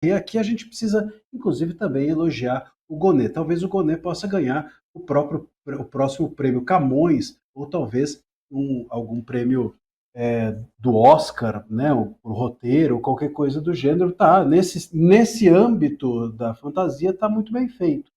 E aqui a gente precisa, inclusive, também elogiar o Gonê. Talvez o Gonê possa ganhar o próximo prêmio Camões, ou talvez algum prêmio do Oscar, né, o roteiro, ou qualquer coisa do gênero. Tá, nesse âmbito da fantasia, está muito bem feito.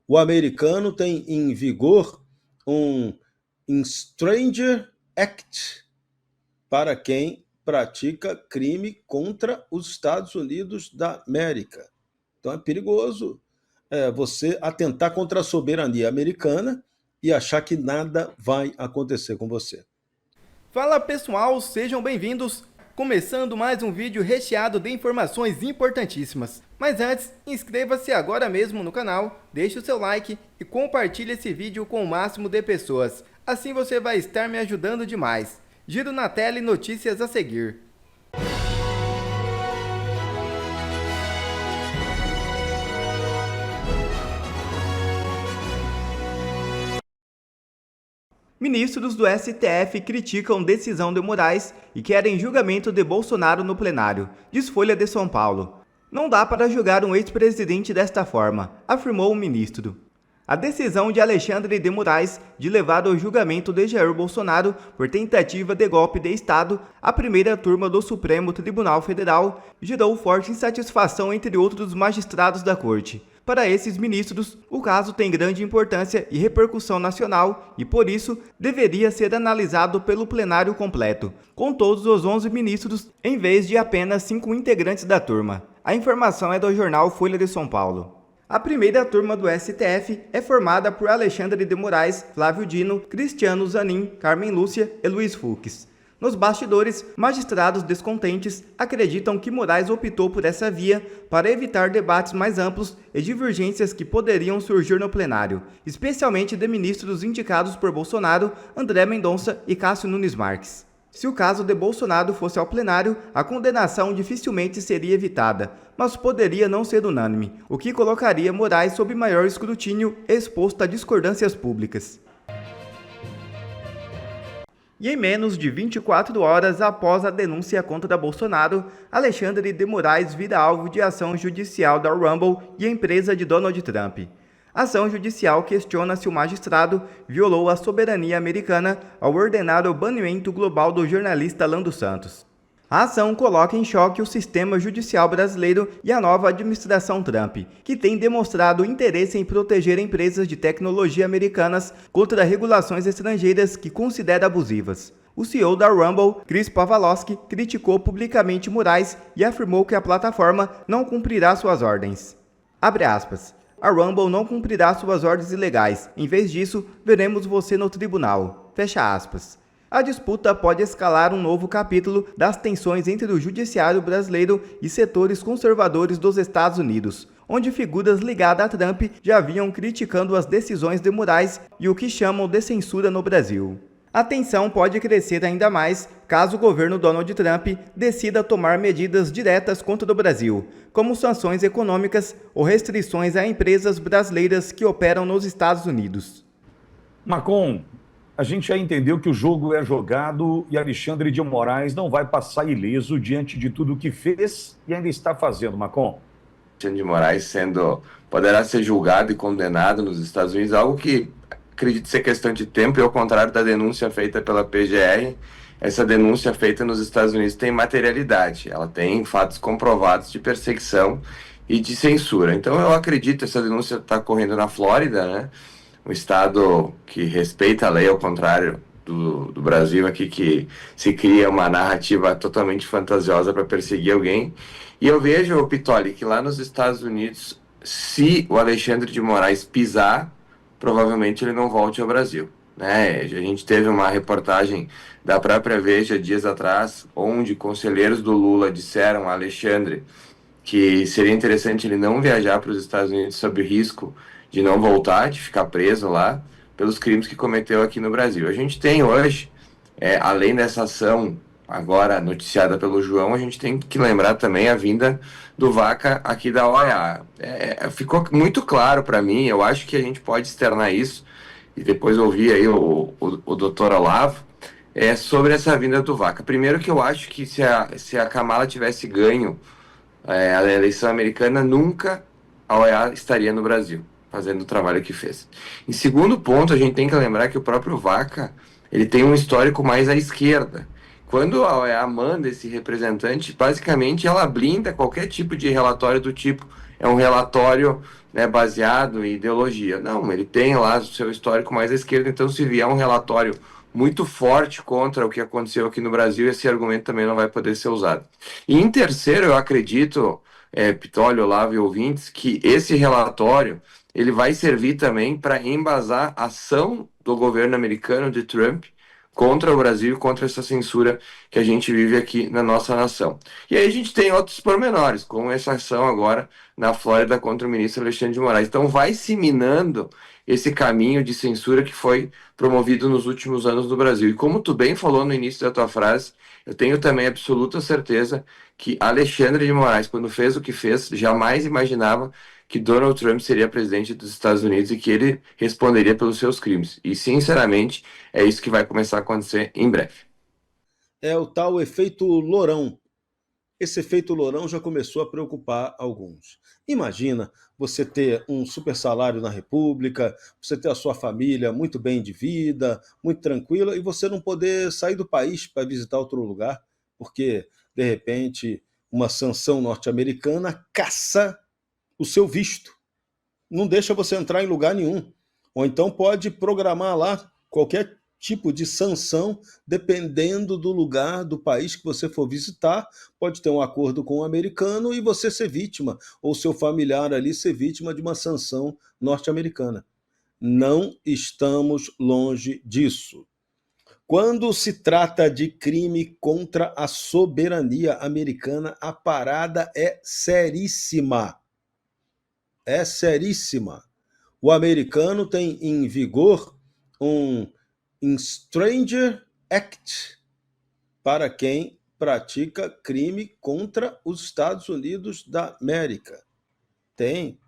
O americano tem em vigor um Stranger Act para quem pratica crime contra os Estados Unidos da América. Então é perigoso você atentar contra a soberania americana e achar que nada vai acontecer com você. Fala pessoal, sejam bem-vindos! Começando mais um vídeo recheado de informações importantíssimas. Mas antes, inscreva-se agora mesmo no canal, deixe o seu like e compartilhe esse vídeo com o máximo de pessoas. Assim você vai estar me ajudando demais. Giro na tela e notícias a seguir. Ministros do STF criticam decisão de Moraes e querem julgamento de Bolsonaro no plenário, diz Folha de São Paulo. Não dá para julgar um ex-presidente desta forma, afirmou o ministro. A decisão de Alexandre de Moraes de levar ao julgamento de Jair Bolsonaro por tentativa de golpe de Estado à primeira turma do Supremo Tribunal Federal gerou forte insatisfação entre outros magistrados da Corte. Para esses ministros, o caso tem grande importância e repercussão nacional e, por isso, deveria ser analisado pelo plenário completo, com todos os 11 ministros, em vez de apenas 5 integrantes da turma. A informação é do jornal Folha de São Paulo. A primeira turma do STF é formada por Alexandre de Moraes, Flávio Dino, Cristiano Zanin, Carmen Lúcia e Luiz Fux. Nos bastidores, magistrados descontentes acreditam que Moraes optou por essa via para evitar debates mais amplos e divergências que poderiam surgir no plenário, especialmente de ministros indicados por Bolsonaro, André Mendonça e Cássio Nunes Marques. Se o caso de Bolsonaro fosse ao plenário, a condenação dificilmente seria evitada, mas poderia não ser unânime, o que colocaria Moraes sob maior escrutínio e exposto a discordâncias públicas. E em menos de 24 horas após a denúncia contra Bolsonaro, Alexandre de Moraes vira alvo de ação judicial da Rumble e empresa de Donald Trump. A ação judicial questiona se o magistrado violou a soberania americana ao ordenar o banimento global do jornalista Lando Santos. A ação coloca em choque o sistema judicial brasileiro e a nova administração Trump, que tem demonstrado interesse em proteger empresas de tecnologia americanas contra regulações estrangeiras que considera abusivas. O CEO da Rumble, Chris Pavlovski, criticou publicamente Moraes e afirmou que a plataforma não cumprirá suas ordens. Abre aspas. A Rumble não cumprirá suas ordens ilegais. Em vez disso, veremos você no tribunal. Fecha aspas. A disputa pode escalar um novo capítulo das tensões entre o judiciário brasileiro e setores conservadores dos Estados Unidos, onde figuras ligadas a Trump já vinham criticando as decisões de Moraes e o que chamam de censura no Brasil. A tensão pode crescer ainda mais caso o governo Donald Trump decida tomar medidas diretas contra o Brasil, como sanções econômicas ou restrições a empresas brasileiras que operam nos Estados Unidos. Macron, a gente já entendeu que o jogo é jogado e Alexandre de Moraes não vai passar ileso diante de tudo o que fez e ainda está fazendo, Macron. Alexandre de Moraes poderá ser julgado e condenado nos Estados Unidos, algo que acredito ser questão de tempo, e ao contrário da denúncia feita pela PGR, essa denúncia feita nos Estados Unidos tem materialidade, ela tem fatos comprovados de perseguição e de censura. Então eu acredito, essa denúncia está correndo na Flórida, né? Um estado que respeita a lei, ao contrário do Brasil aqui, que se cria uma narrativa totalmente fantasiosa para perseguir alguém. E eu vejo, Pitoli, que lá nos Estados Unidos, se o Alexandre de Moraes pisar, provavelmente ele não volte ao Brasil, né? A gente teve uma reportagem da própria Veja dias atrás, onde conselheiros do Lula disseram a Alexandre que seria interessante ele não viajar para os Estados Unidos sob o risco de não voltar, de ficar preso lá, pelos crimes que cometeu aqui no Brasil. A gente tem hoje, além dessa ação agora noticiada pelo João, a gente tem que lembrar também a vinda do Vaca aqui da OEA. Ficou muito claro para mim, eu acho que a gente pode externar isso, e depois ouvir aí o doutor Olavo, sobre essa vinda do Vaca. Primeiro que eu acho que se a Kamala tivesse ganho a eleição americana, nunca a OEA estaria no Brasil, fazendo o trabalho que fez. Em segundo ponto, a gente tem que lembrar que o próprio Vaca, ele tem um histórico mais à esquerda. Quando a OEA manda esse representante, basicamente ela blinda qualquer tipo de relatório do tipo, é um relatório, né, baseado em ideologia. Não, ele tem lá o seu histórico mais à esquerda, então se vier um relatório muito forte contra o que aconteceu aqui no Brasil, esse argumento também não vai poder ser usado. E em terceiro, eu acredito, Pitólio, Olavo e ouvintes, que esse relatório ele vai servir também para embasar a ação do governo americano de Trump contra o Brasil, contra essa censura que a gente vive aqui na nossa nação. E aí a gente tem outros pormenores, como essa ação agora na Flórida contra o ministro Alexandre de Moraes. Então vai se minando esse caminho de censura que foi promovido nos últimos anos no Brasil. E como tu bem falou no início da tua frase, eu tenho também absoluta certeza que Alexandre de Moraes, quando fez o que fez, jamais imaginava que Donald Trump seria presidente dos Estados Unidos e que ele responderia pelos seus crimes. E, sinceramente, é isso que vai começar a acontecer em breve. É o tal efeito Lourão. Esse efeito Lourão já começou a preocupar alguns. Imagina você ter um super salário na República, você ter a sua família muito bem de vida, muito tranquila, e você não poder sair do país para visitar outro lugar, porque, de repente, uma sanção norte-americana caça o seu visto. Não deixa você entrar em lugar nenhum. Ou então pode programar lá qualquer tipo de sanção, dependendo do lugar, do país que você for visitar. Pode ter um acordo com o americano e você ser vítima, ou seu familiar ali ser vítima de uma sanção norte-americana. Não estamos longe disso. Quando se trata de crime contra a soberania americana, a parada é seríssima. É seríssima. O americano tem em vigor um Stranger Act para quem pratica crime contra os Estados Unidos da América. Tem.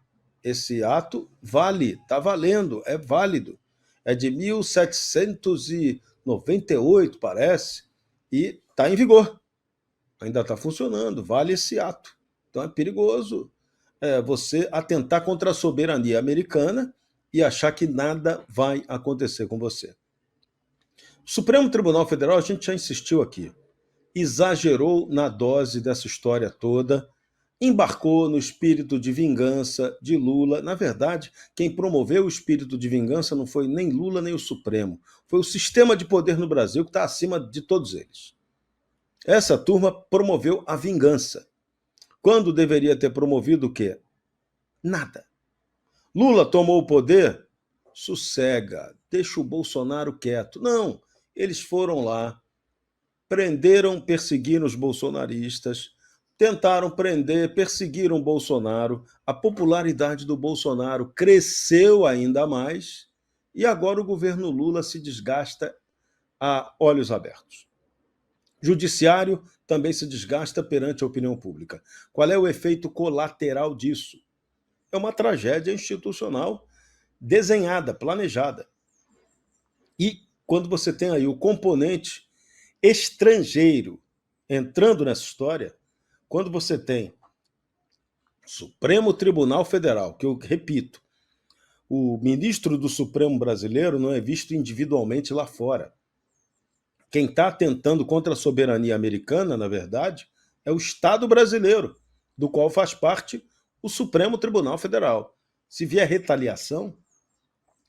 Esse ato vale, está valendo, é válido. É de 1798, parece, e está em vigor. Ainda está funcionando, vale esse ato. Então é perigoso você atentar contra a soberania americana e achar que nada vai acontecer com você. O Supremo Tribunal Federal, a gente já insistiu aqui, exagerou na dose dessa história toda, embarcou no espírito de vingança de Lula. Na verdade, quem promoveu o espírito de vingança não foi nem Lula nem o Supremo, foi o sistema de poder no Brasil que está acima de todos eles. Essa turma promoveu a vingança, quando deveria ter promovido o quê? Nada. Lula tomou o poder? Sossega, deixa o Bolsonaro quieto. Não, eles foram lá, prenderam, perseguiram os bolsonaristas, tentaram prender, perseguiram o Bolsonaro, a popularidade do Bolsonaro cresceu ainda mais e agora o governo Lula se desgasta a olhos abertos. Judiciário também se desgasta perante a opinião pública. Qual é o efeito colateral disso? É uma tragédia institucional desenhada, planejada. E quando você tem aí o componente estrangeiro entrando nessa história, quando você tem Supremo Tribunal Federal, que eu repito, o ministro do Supremo brasileiro não é visto individualmente lá fora. Quem está atentando contra a soberania americana, na verdade, é o Estado brasileiro, do qual faz parte o Supremo Tribunal Federal. Se vier retaliação,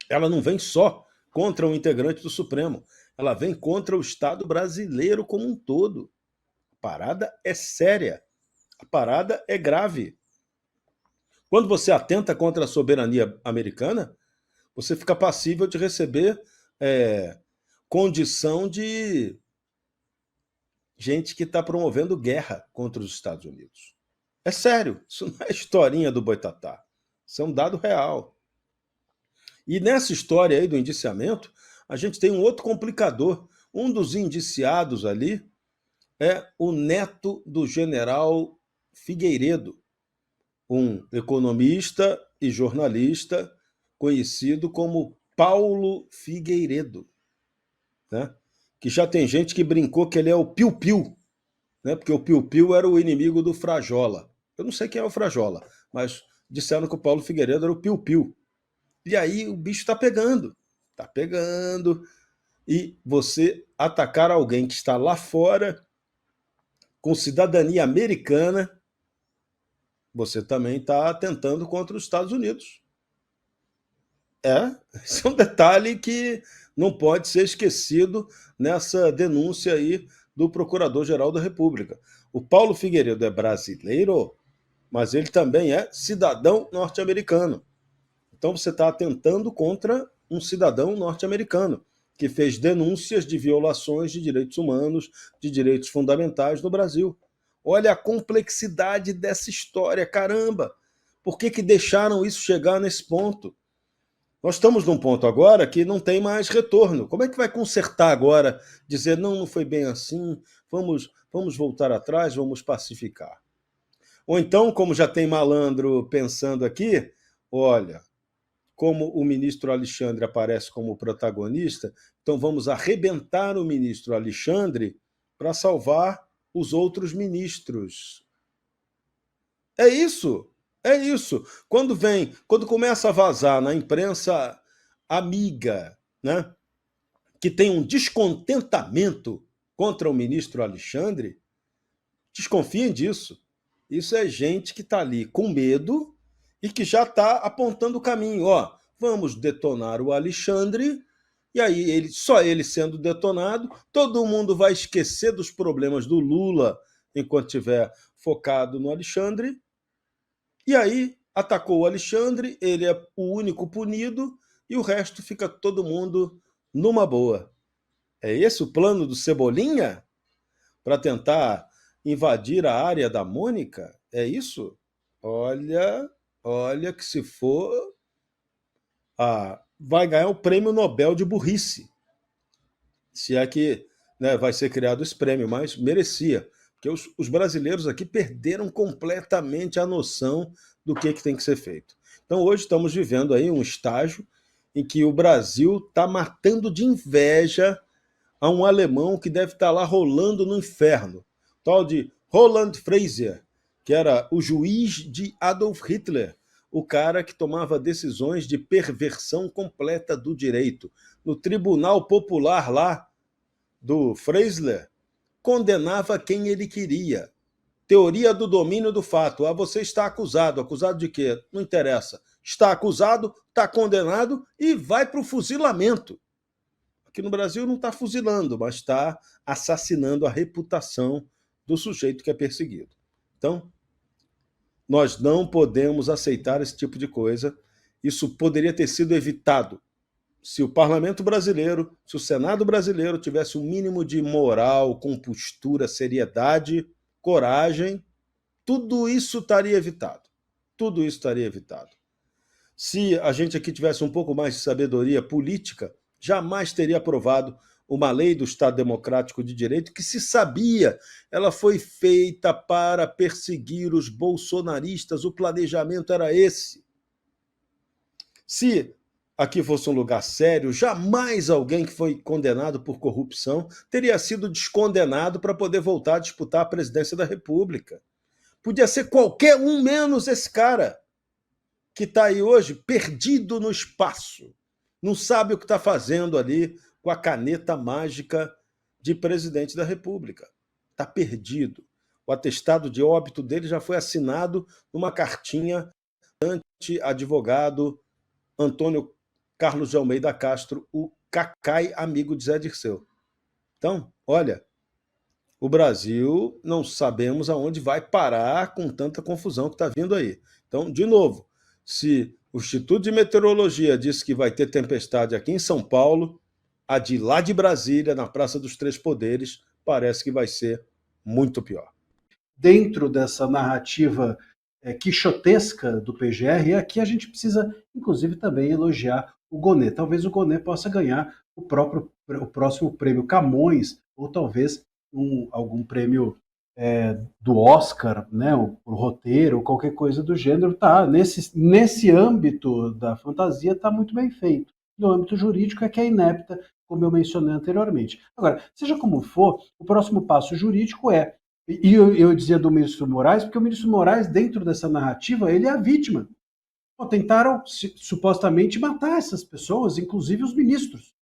ela não vem só contra um integrante do Supremo, ela vem contra o Estado brasileiro como um todo. A parada é séria, a parada é grave. Quando você atenta contra a soberania americana, você fica passível de receber condição de gente que está promovendo guerra contra os Estados Unidos. É sério, isso não é historinha do Boitatá, isso é um dado real. E nessa história aí do indiciamento, a gente tem um outro complicador. Um dos indiciados ali é o neto do general Figueiredo, um economista e jornalista conhecido como Paulo Figueiredo, né? Que já tem gente que brincou que ele é o Piu-Piu, né? Porque o Piu-Piu era o inimigo do Frajola. Eu não sei quem é o Frajola, mas disseram que o Paulo Figueiredo era o piu-piu. E aí o bicho está pegando. Está pegando. E você atacar alguém que está lá fora, com cidadania americana, você também está atentando contra os Estados Unidos. Esse é um detalhe que não pode ser esquecido nessa denúncia aí do Procurador-Geral da República. O Paulo Figueiredo é brasileiro, mas ele também é cidadão norte-americano. Então você está atentando contra um cidadão norte-americano que fez denúncias de violações de direitos humanos, de direitos fundamentais no Brasil. Olha a complexidade dessa história, caramba! Por que deixaram isso chegar nesse ponto? Nós estamos num ponto agora que não tem mais retorno. Como é que vai consertar agora? Dizer, não foi bem assim, vamos voltar atrás, vamos pacificar. Ou então, como já tem malandro pensando aqui, olha, como o ministro Alexandre aparece como protagonista, então vamos arrebentar o ministro Alexandre para salvar os outros ministros. É isso. É isso. Quando começa a vazar na imprensa amiga, né, que tem um descontentamento contra o ministro Alexandre, desconfiem disso. Isso é gente que está ali com medo e que já está apontando o caminho. Ó, vamos detonar o Alexandre, e aí só ele sendo detonado, todo mundo vai esquecer dos problemas do Lula enquanto estiver focado no Alexandre. E aí atacou o Alexandre, ele é o único punido e o resto fica todo mundo numa boa. É esse o plano do Cebolinha? Para tentar invadir a área da Mônica? É isso? Olha que se for, vai ganhar o prêmio Nobel de burrice. Se é que, né, vai ser criado esse prêmio, mas merecia. Porque os brasileiros aqui perderam completamente a noção do que tem que ser feito. Então hoje estamos vivendo aí um estágio em que o Brasil está matando de inveja a um alemão que deve estar lá rolando no inferno, tal de Roland Frazier, que era o juiz de Adolf Hitler, o cara que tomava decisões de perversão completa do direito. No Tribunal Popular lá do Freisler, condenava quem ele queria. Teoria do domínio do fato. Você está acusado. Acusado de quê? Não interessa. Está acusado, está condenado e vai para o fuzilamento. Aqui no Brasil não está fuzilando, mas está assassinando a reputação do sujeito que é perseguido. Então, nós não podemos aceitar esse tipo de coisa. Isso poderia ter sido evitado se o parlamento brasileiro, se o Senado brasileiro tivesse um mínimo de moral, compostura, seriedade, coragem, tudo isso estaria evitado. Tudo isso estaria evitado. Se a gente aqui tivesse um pouco mais de sabedoria política, jamais teria aprovado uma lei do Estado Democrático de Direito que se sabia, ela foi feita para perseguir os bolsonaristas, o planejamento era esse. Se aqui fosse um lugar sério, jamais alguém que foi condenado por corrupção teria sido descondenado para poder voltar a disputar a presidência da República. Podia ser qualquer um menos esse cara que está aí hoje perdido no espaço, não sabe o que está fazendo ali com a caneta mágica de presidente da República. Está perdido. O atestado de óbito dele já foi assinado numa cartinha ante advogado Antônio Carlos de Almeida Castro, o Cacai, amigo de Zé Dirceu. Então, olha, o Brasil não sabemos aonde vai parar com tanta confusão que está vindo aí. Então, de novo, se o Instituto de Meteorologia disse que vai ter tempestade aqui em São Paulo, a de lá de Brasília, na Praça dos Três Poderes, parece que vai ser muito pior. Dentro dessa narrativa quixotesca do PGR, aqui a gente precisa, inclusive, também elogiar o Gonê. Talvez o Gonê possa ganhar o próximo prêmio Camões, ou talvez algum prêmio do Oscar, né, o roteiro, ou qualquer coisa do gênero. Tá, nesse âmbito da fantasia está muito bem feito. No âmbito jurídico é que é inepta, como eu mencionei anteriormente. Agora, seja como for, o próximo passo jurídico é E eu dizia do ministro Moraes, porque o ministro Moraes, dentro dessa narrativa, ele é a vítima. Pô, tentaram supostamente matar essas pessoas, inclusive os ministros.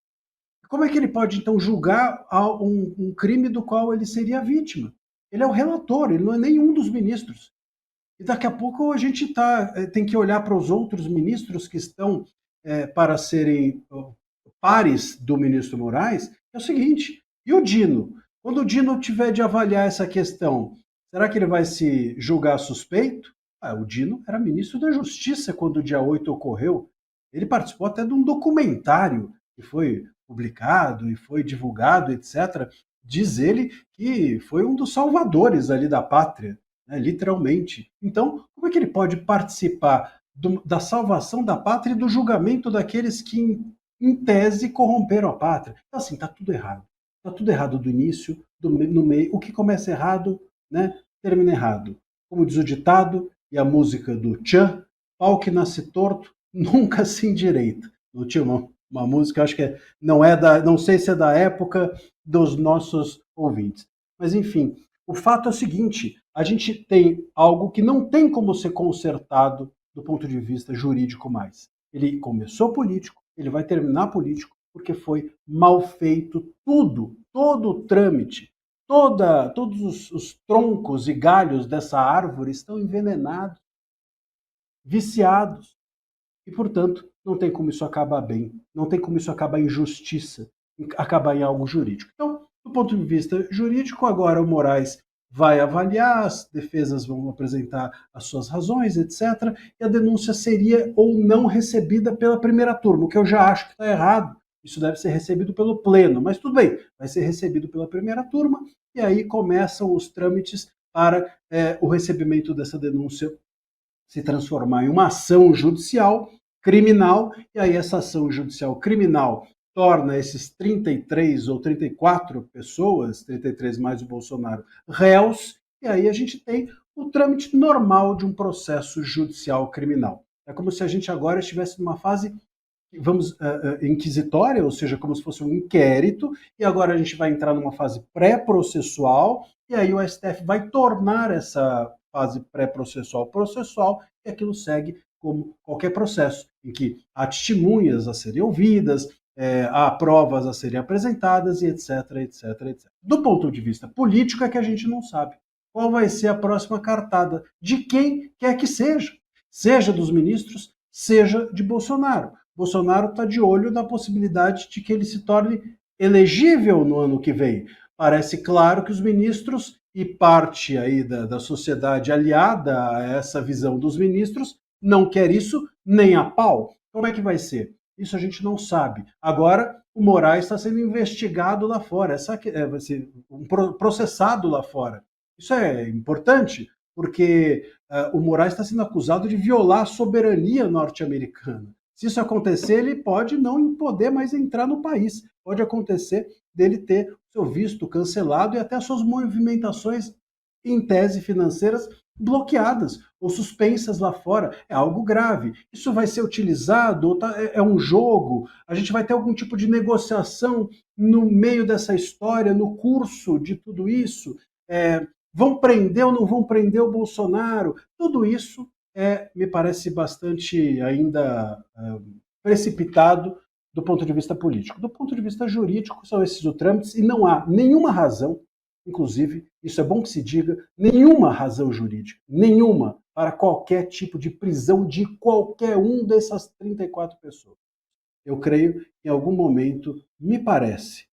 Como é que ele pode, então, julgar um crime do qual ele seria vítima? Ele é o relator, ele não é nenhum dos ministros. E daqui a pouco a gente tem que olhar para os outros ministros que estão para serem pares do ministro Moraes. É o seguinte, e o Dino? Quando o Dino tiver de avaliar essa questão, será que ele vai se julgar suspeito? O Dino era ministro da Justiça quando o dia 8 ocorreu. Ele participou até de um documentário que foi publicado e foi divulgado, etc. Diz ele que foi um dos salvadores ali da pátria, né, literalmente. Então, como é que ele pode participar da salvação da pátria e do julgamento daqueles que, em tese, corromperam a pátria? Então, assim, está tudo errado. Está tudo errado do início, no meio. O que começa errado, né, termina errado. Como diz o ditado e a música do Tchan, pau que nasce torto nunca se endireita. Não tinha uma música, acho que não sei se é da época dos nossos ouvintes. Mas, enfim, o fato é o seguinte, a gente tem algo que não tem como ser consertado do ponto de vista jurídico mais. Ele começou político, ele vai terminar político, porque foi mal feito todo o trâmite, todos os troncos e galhos dessa árvore estão envenenados, viciados, e, portanto, não tem como isso acabar bem, não tem como isso acabar em justiça, acabar em algo jurídico. Então, do ponto de vista jurídico, agora o Moraes vai avaliar, as defesas vão apresentar as suas razões, etc., e a denúncia seria ou não recebida pela primeira turma, o que eu já acho que está errado. Isso deve ser recebido pelo pleno, mas tudo bem, vai ser recebido pela primeira turma, e aí começam os trâmites para o recebimento dessa denúncia se transformar em uma ação judicial criminal, e aí essa ação judicial criminal torna esses 33 ou 34 pessoas, 33 mais o Bolsonaro, réus, e aí a gente tem o trâmite normal de um processo judicial criminal. É como se a gente agora estivesse numa fase, inquisitória, ou seja, como se fosse um inquérito, e agora a gente vai entrar numa fase pré-processual, e aí o STF vai tornar essa fase pré-processual processual, e aquilo segue como qualquer processo, em que há testemunhas a serem ouvidas, há provas a serem apresentadas, e etc, etc, etc. Do ponto de vista político é que a gente não sabe qual vai ser a próxima cartada de quem quer que seja dos ministros, seja de Bolsonaro. Bolsonaro está de olho na possibilidade de que ele se torne elegível no ano que vem. Parece claro que os ministros e parte aí da sociedade aliada a essa visão dos ministros não quer isso nem a pau. Como é que vai ser? Isso a gente não sabe. Agora, o Moraes está sendo investigado lá fora, vai ser processado lá fora. Isso é importante, porque o Moraes está sendo acusado de violar a soberania norte-americana. Se isso acontecer, ele pode não poder mais entrar no país. Pode acontecer dele ter seu visto cancelado e até suas movimentações, em tese financeiras, bloqueadas ou suspensas lá fora. É algo grave. Isso vai ser utilizado, é um jogo, a gente vai ter algum tipo de negociação no meio dessa história, no curso de tudo isso. Vão prender ou não vão prender o Bolsonaro? Tudo isso me parece bastante ainda precipitado do ponto de vista político. Do ponto de vista jurídico, são esses os trâmites e não há nenhuma razão, inclusive, isso é bom que se diga, nenhuma razão jurídica, nenhuma, para qualquer tipo de prisão de qualquer um dessas 34 pessoas. Eu creio que em algum momento, me parece,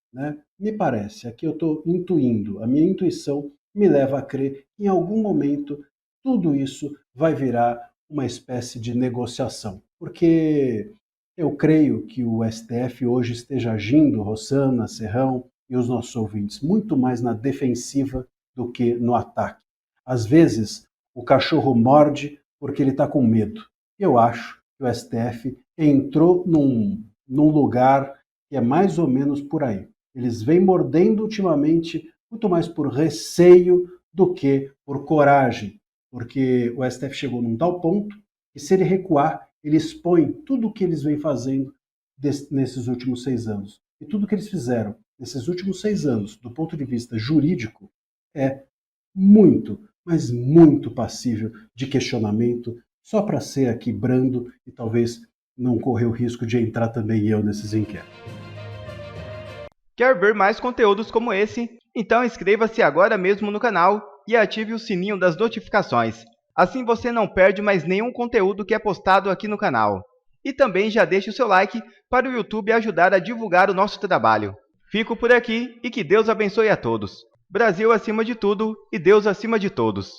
aqui eu estou intuindo, a minha intuição me leva a crer que em algum momento tudo isso vai virar uma espécie de negociação. Porque eu creio que o STF hoje esteja agindo, Rossana, Serrão e os nossos ouvintes, muito mais na defensiva do que no ataque. Às vezes, o cachorro morde porque ele está com medo. Eu acho que o STF entrou num lugar que é mais ou menos por aí. Eles vêm mordendo ultimamente muito mais por receio do que por coragem, porque o STF chegou num tal ponto que, se ele recuar, ele expõe tudo o que eles vêm fazendo nesses últimos 6 anos. E tudo o que eles fizeram nesses últimos 6 anos, do ponto de vista jurídico, é muito, mas muito passível de questionamento, só para ser aqui brando e talvez não correr o risco de entrar também eu nesses inquéritos. Quer ver mais conteúdos como esse? Então inscreva-se agora mesmo no canal e ative o sininho das notificações. Assim você não perde mais nenhum conteúdo que é postado aqui no canal. E também já deixe o seu like para o YouTube ajudar a divulgar o nosso trabalho. Fico por aqui e que Deus abençoe a todos. Brasil acima de tudo e Deus acima de todos.